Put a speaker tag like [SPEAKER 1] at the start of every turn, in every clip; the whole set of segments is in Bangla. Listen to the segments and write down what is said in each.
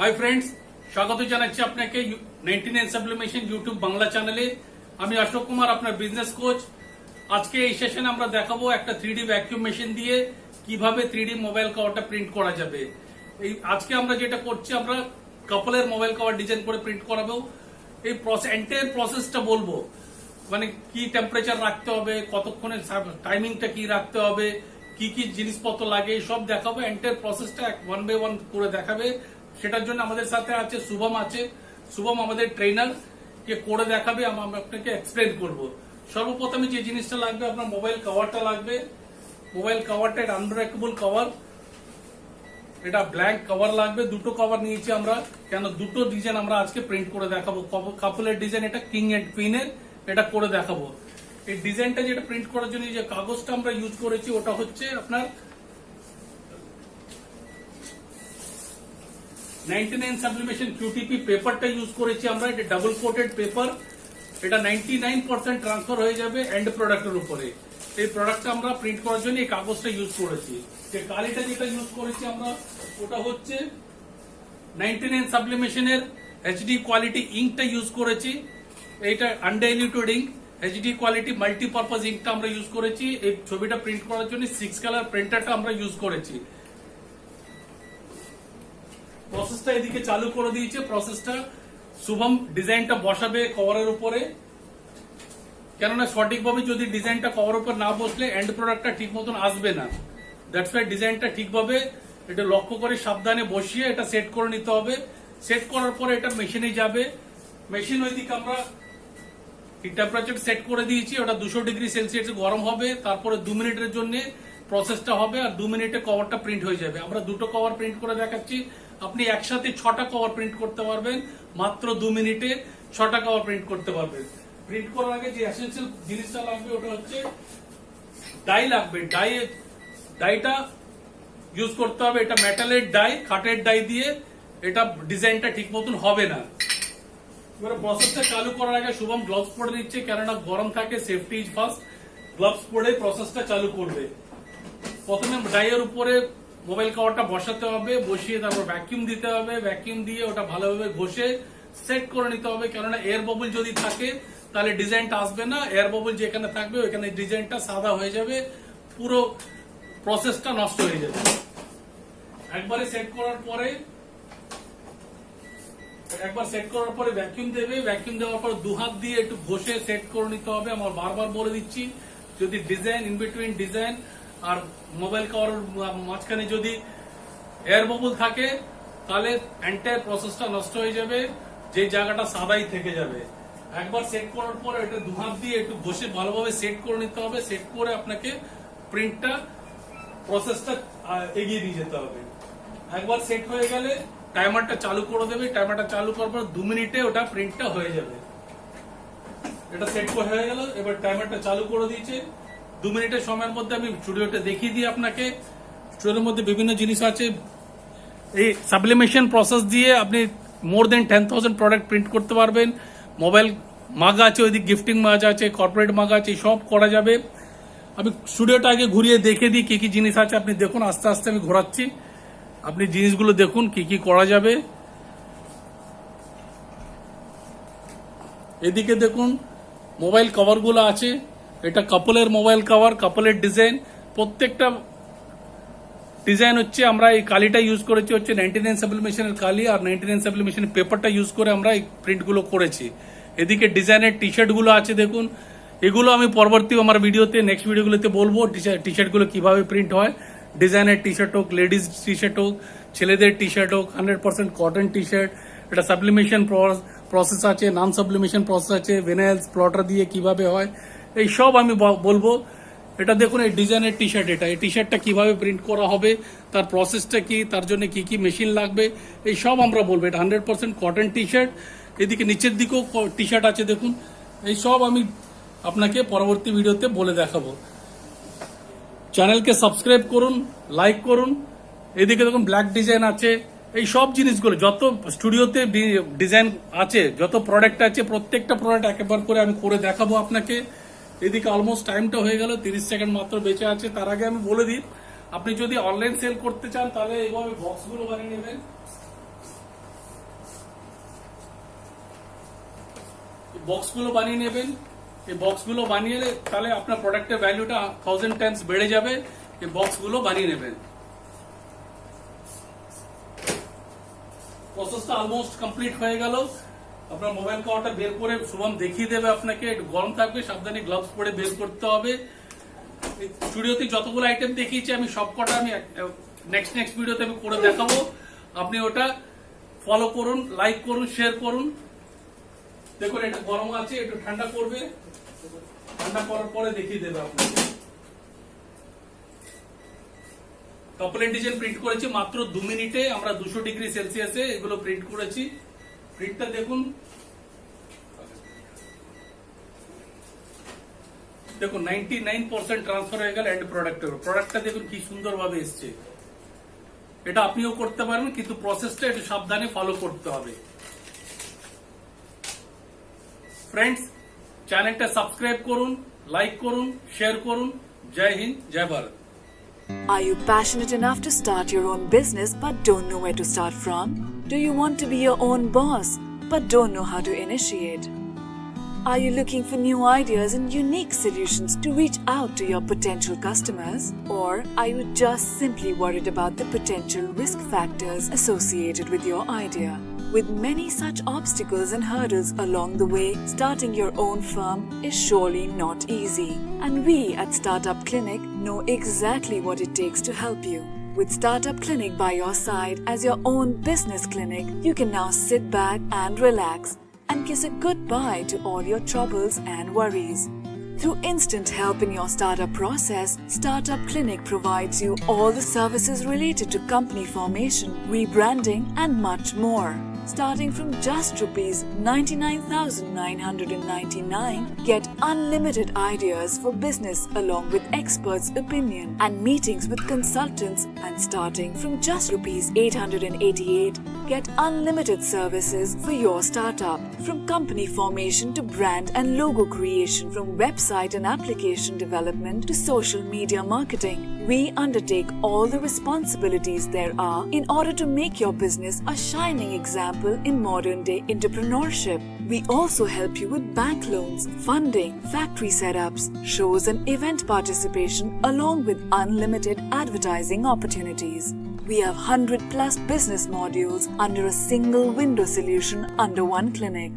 [SPEAKER 1] হাই ফ্রেন্ডস, স্বাগত জানাচ্ছি আপনাকে 99 সাবলিমেশন ইউটিউব বাংলা চ্যানেলে। আমি অশোক কুমার, আপনার বিজনেস কোচ। আজকে এই সেশনে আমরা দেখাবো একটা 3D ভ্যাকুয়াম মেশিন দিয়ে কিভাবে 3D মোবাইল কভারটা প্রিন্ট করা যাবে। আজকে আমরা যেটা করছি, আমরা কাপলের মোবাইল কভার ডিজাইন করে প্রিন্ট করাবো। এই এন্টায়ার প্রসেসটা বলবো, মানে কি টেম্পারেচার রাখতে হবে, কতক্ষণে টাইমিংটা কি রাখতে হবে, কি কি জিনিসপত্র লাগে সব দেখাবো। এন্টায়ার প্রসেসটা ওয়ান বাই ওয়ান করে দেখাবে। সেটার জন্য আমাদের সাথে আছে শুভম। শুভম আমাদের ট্রেনার, কে করে দেখাবে, আমরা আপনাকে এক্সপ্লেন করব। সর্বপ্রথমে যে জিনিসটা লাগবে, আপনার মোবাইল কভারটা লাগবে। মোবাইল কভারটা এটা আনব্রেকেবল কভার, এটা ব্ল্যাঙ্ক কভার লাগবে। দুটো কভার নিয়েছি আমরা, কেন দুটো ডিজাইন আমরা আজকে প্রিন্ট করে দেখাবো। কাপলের ডিজাইন, এটা কিং এন্ড কুইনের, এটা করে দেখাবো। এই ডিজাইনটা যেটা প্রিন্ট করার জন্য যে কাগজটা আমরা ইউজ করেছি, ওটা হচ্ছে আপনার 99 সাবলিমেশন কিউটিপি পেপারটা ইউজ করেছি আমরা। এটা ডাবল কোটেড পেপার, এটা 99% ট্রান্সফার হয়ে যাবে এন্ড প্রোডাক্টের উপরে। এই প্রোডাক্টটা আমরা প্রিন্ট করার জন্য এই কাগজটা ইউজ করেছি। যে কালিটা যেটা ইউজ করেছি আমরা, ওটা হচ্ছে 99 সাবলিমেশনের এইচডি কোয়ালিটি ইঙ্কটা ইউজ করেছি। এইটা আনডাইলিউটেড ইঙ্ক, এইচডি কোয়ালিটি মাল্টিপারপাস ইঙ্কটা আমরা ইউজ করেছি। এই ছবিটা প্রিন্ট করার জন্য 6 কালার প্রিন্টারটা আমরা ইউজ করেছি। প্রসেসটা এদিকে চালু করে দিয়েছে। প্রসেসটা শুভম ডিজাইনটা বসাবে কভারের উপরে, কেননা সঠিকভাবে যদি ডিজাইনটা কভার উপর না বসলে এন্ড প্রোডাক্টটা ঠিক মতন আসবে না। দ্যাটস ওয়াই ডিজাইনটা ঠিকভাবে এটা লক্ষ্য করে সাবধানে বসিয়ে এটা সেট করে নিতে হবে। সেট করার পরে এটা মেশিনে যাবে। মেশিন ওইদিকে আমরা টেম্পারেচার সেট করে দিয়েছি, ওটা 200 ডিগ্রি সেলসিয়াস গরম হবে। তারপরে 2 মিনিটের জন্য প্রসেসটা হবে, আর 2 মিনিটে কভারটা প্রিন্ট হয়ে যাবে। আমরা দুটো কভার প্রিন্ট করে দেখাচ্ছি। আপনি একসাথে 6টা কভার প্রিন্ট করতে পারবেন, মাত্র 2 মিনিটে 6টা কভার প্রিন্ট করতে পারবেন। প্রিন্ট করার আগে যে এসেন্সিয়াল জিনিসটা লাগবে, ওটা হচ্ছে ডাই লাগবে। ডাইটা ইউজ করতে হবে। এটা মেটালের ডাই, কাঠের ডাই দিয়ে এটা ডিজাইনটা ঠিক মতন হবে না। এবারে প্রসেসটা চালু করার আগে শুভম গ্লাভস পরে নিচ্ছে, কেননা গরম থাকে, সেফটি ইজ ফার্স্ট। গ্লাভস পরে প্রসেসটা চালু করবে। প্রথমে ডাইয়ের উপরে মোবাইল কভারটা বসাতে হবে, বসিয়ে তারপর ভ্যাকিউম দিতে হবে। ভ্যাকিউম দিয়ে ওটা ভালোভাবে ঘষে সেট করে নিতে হবে, কেননা এয়ার বাবল যদি থাকে তাহলে ডিজাইনটা আসবে না। এয়ার বাবল যেখানে থাকবে ওইখানে ডিজাইনটা সাদা হয়ে যাবে, পুরো প্রসেসটা নষ্ট হয়ে যাবে। একবার সেট করার পরে ভ্যাকিউম দেবে। ভ্যাকিউম দেওয়ার পর 2 হাত দিয়ে একটু ঘষে সেট করে নিতে হবে। আমার বারবার বলে দিচ্ছি, যদি ডিজাইন ইন বিটুইন ডিজাইন আর মোবাইল কভার মাঝখানে যদি এয়ার বাবল থাকে, তাহলে এন্টায়ার প্রসেসটা নষ্ট হয়ে যাবে, যে জায়গাটা সাদাই থেকে যাবে। একবার সেট করার পরে এটা 2 হাত দিয়ে একটু ঘষে ভালোভাবে সেট করে নিতে হবে। সেট করে আপনাকে প্রিন্টটা প্রসেসটা এগিয়ে নিয়ে যেতে হবে। একবার সেট হয়ে গেলে টাইমারটা চালু করে দেবে। টাইমারটা চালু করার পর 2 মিনিটে ওটা প্রিন্টটা হয়ে যাবে। এটা সেট হয়ে গেল। এবার টাইমারটা চালু করে দিয়েছে। 2 মিনিটের সময়ের মধ্যে আমি স্টুডিওটা দেখিয়ে দিই আপনাকে। স্টুডিওর মধ্যে বিভিন্ন জিনিস আছে। এই সাবলিমেশন প্রসেস দিয়ে আপনি মোর দেন 10,000 প্রোডাক্ট প্রিন্ট করতে পারবেন। মোবাইল মাগ আছে, ওইদিকে গিফটিং মাগ আছে, কর্পোরেট মাগ আছে, সব করা যাবে। আমি স্টুডিওটা আগে ঘুরিয়ে দেখে দিই কি কি জিনিস আছে। আপনি দেখুন, আস্তে আস্তে আমি ঘোরাচ্ছি, আপনি জিনিসগুলো দেখুন কি কি করা যাবে। এদিকে দেখুন মোবাইল কভারগুলো আছে। এটা কাপলের মোবাইল কভার, কাপলের ডিজাইন। প্রত্যেকটা ডিজাইন হচ্ছে আমরা এই কালিটা ইউজ করেছি, হচ্ছে 99 সাবলিমেশনের কালি, আর 99 সাবলিমেশনের পেপারটা ইউজ করে আমরা এই প্রিন্টগুলো করেছি। এদিকে ডিজাইনের টি শার্টগুলো আছে দেখুন। এগুলো আমি পরবর্তী আমার ভিডিওতে, নেক্সট ভিডিওগুলোতে বলবো টি শার্টগুলো কিভাবে প্রিন্ট হয়। ডিজাইনের টি শার্ট হোক, লেডিস টি শার্ট হোক, ছেলেদের টি শার্ট হোক, 100% কটন টি শার্ট। এটা সাবলিমেশন প্রসেস আছে, নন সাবলিমেশন প্রসেস আছে, ভেনাইলস প্লটার দিয়ে কিভাবে হয়, এই সব আমি বলবো। এটা দেখুন এই ডিজাইনের টি শার্ট, এই টি শার্টটা কিভাবে প্রিন্ট করা হবে, তার প্রসেসটা কি, তার জন্য কি কি মেশিন লাগবে, এই সব আমরা বলবো। এটা 100% কটন টি শার্ট। এদিকে নিচের দিকেও টি শার্ট আছে দেখুন। এই সব আমি আপনাকে পরবর্তী ভিডিওতে বলে দেখাবো। চ্যানেলকে সাবস্ক্রাইব করুন, লাইক করুন। এদিকে দেখুন ব্ল্যাক ডিজাইন আছে। এই সব জিনিসগুলো যত স্টুডিওতে ডিজাইন আছে, যত প্রোডাক্ট আছে, প্রত্যেকটা প্রোডাক্ট একবার করে আমি করে দেখাবো আপনাকে। এদিকে অলমোস্ট টাইমটা হয়ে গেল, 30 সেকেন্ড মাত্র বেঁচে আছে। তার আগে আমি বলে দিই, আপনি যদি অনলাইন সেল করতে চান তাহলে এইভাবে বক্সগুলো বানিয়ে নেবেন। বক্সগুলো বানিয়ে নেবেন। এই বক্সগুলো বানিয়ে তাহলে আপনার প্রোডাক্টের ভ্যালুটা 1000 টাইমস বেড়ে যাবে। এই বক্সগুলো বানিয়ে নেবেন। প্রসেসটা অলমোস্ট কমপ্লিট হয়ে গেল। আপনার মোবাইল কভারটা বের করে শুভম দেখিয়ে দেবে আপনাকে। একটু গরম থাকবে, সাবধানে গ্লাভস পরে বের করতে হবে। স্টুডিওতে যতগুলো আইটেম দেখিয়েছি আমি সবকটা আমি নেক্সট ভিডিওতে আমি করে দেখাবো। আপনি ওটা ফলো করুন, লাইক করুন, শেয়ার করুন। দেখুন এটা গরম আছে, একটু ঠান্ডা করবে, ঠান্ডা করার পরে দেখিয়ে দেবে আপনাকে। কাপল ডিজাইন প্রিন্ট করেছি মাত্র 2 মিনিটে। আমরা 200 ডিগ্রি সেলসিয়াসে এগুলো প্রিন্ট করেছি। প্রিন্টটা দেখুন, দেখুন 99% ট্রান্সফার হয়ে গেল এন্ড প্রোডাক্টের। প্রোডাক্টটা দেখুন কি সুন্দর ভাবে এসছে। এটা আপনিও করতে পারবেন, কিন্তু প্রসেসটা একটু সাবধানে ফলো করতে হবে। ফ্রেন্ডস, চ্যানেলটা সাবস্ক্রাইব করুন, লাইক করুন, শেয়ার করুন। জয় হিন্দ, জয় Bharat.
[SPEAKER 2] Are you passionate enough to start your own business but don't know where to start from? Do you want to be your own boss but don't know how to initiate? Are you looking for new ideas and unique solutions to reach out to your potential customers? Or are you just simply worried about the potential risk factors associated with your idea? With many such obstacles and hurdles along the way, starting your own firm is surely not easy. And we at Startup Clinic know exactly what it takes to help you. With Startup Clinic by your side as your own business clinic, you can now sit back and relax and kiss a goodbye to all your troubles and worries. Through instant help in your startup process, Startup Clinic provides you all the services related to company formation, rebranding and much more. Starting from just rupees 99,999, get unlimited ideas for business along with experts' opinion and meetings with consultants, and starting from just rupees 888, get unlimited services for your startup. From company formation to brand and logo creation, from website and application development to social media marketing, we undertake all the responsibilities there are in order to make your business a shining example in modern day entrepreneurship. We also help you with bank loans, funding, factory setups, shows and event participation along with unlimited advertising opportunities. We have 100+ business modules under a single window solution under one clinic.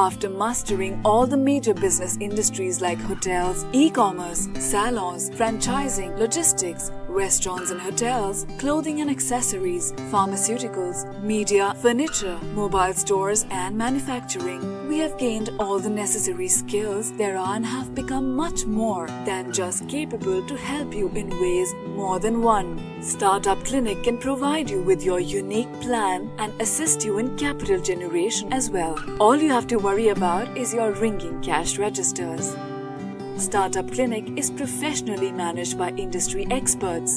[SPEAKER 2] After mastering all the major business industries like hotels, e-commerce, salons, franchising, logistics, restaurants and hotels, clothing and accessories, pharmaceuticals, media, furniture, mobile stores and manufacturing, we have gained all the necessary skills there are and have become much more than just capable to help you in ways more than one. Startup Clinic can provide you with your unique plan and assist you in capital generation as well. All you have to worry about is your ringing cash registers. Startup Clinic is professionally managed by industry experts,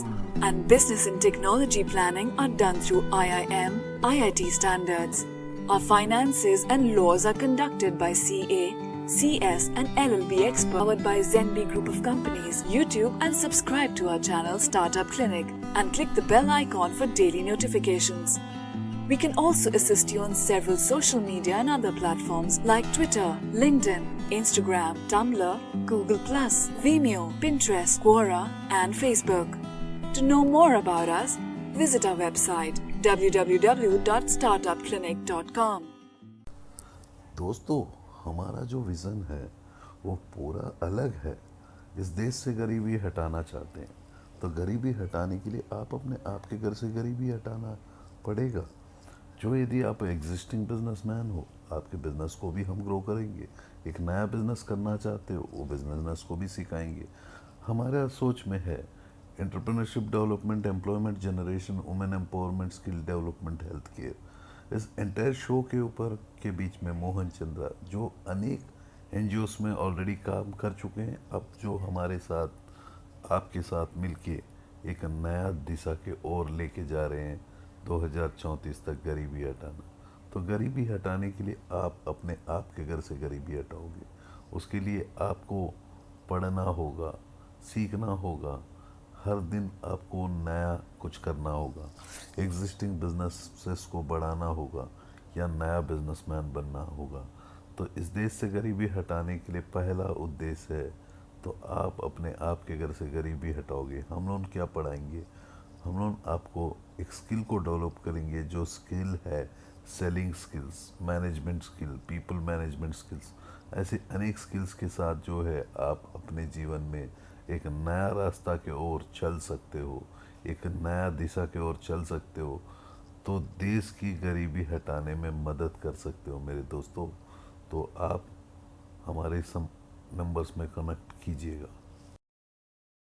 [SPEAKER 2] and business and technology planning are done through IIM, IIT standards. Our finances and laws are conducted by CA, CS and LLB experts, powered by Zenbi Group of Companies. YouTube and subscribe to our channel Startup Clinic and click the bell icon for daily notifications. We can also assist you on several social media and other platforms like Twitter, LinkedIn, Instagram, Tumblr, Google+, Vimeo, Pinterest, Quora and Facebook. To know more about us, visit our website www.startupclinic.com.
[SPEAKER 3] दोस्तों, हमारा जो विज़न है वो पूरा अलग है। इस देश से गरीबी हटाना चाहते हैं, तो गरीबी हटाने के लिए आपके घर से गरीबी हटाना पड़ेगा। जो यदि आप एग्जिस्टिंग बिजनेसमैन हो, आपके बिजनेस को भी हम ग्रो करेंगे। एक नया बिजनेस करना चाहते हो, वो बिजनेस को भी सिखाएंगे। हमारा सोच में है entrepreneurship development, employment generation, women empowerment, skill development, health care. इस एंटायर शो के ऊपर के बीच में मोहन चंद्रा, जो अनेक NGOs में ऑलरेडी काम कर चुके हैं, अब जो हमारे साथ आपके साथ मिलके एक नया दिशा के ओर लेके जा रहे हैं 2034 तक गरीबी हटाना। तो गरीबी हटाने के लिए आप अपने आप के घर से गरीबी हटाओगे। उसके लिए आपको पढ़ना होगा, सीखना होगा, हर दिन आपको नया कुछ करना होगा, एग्जिस्टिंग बिजनेसेस को बढ़ाना होगा या नया बिजनेसमैन बनना होगा। तो इस देश से गरीबी हटाने के लिए पहला उद्देश्य है, तो आप अपने आप के घर से गरीबी हटाओगे। हम लोग क्या पढ़ाएंगे? हम लोग आपको एक स्किल को डेवलप करेंगे, जो स्किल है selling skills, management skill, people management skills. ऐसे अनेक स्किल्स के साथ जो है आप अपने जीवन में एक नया रास्ता के ओर चल सकते हो, एक नया दिशा के ओर चल सकते हो, तो देश की गरीबी हटाने में मदद कर सकते हो मेरे दोस्तों। तो आप हमारे सम नंबर्स में कनेक्ट कीजिएगा।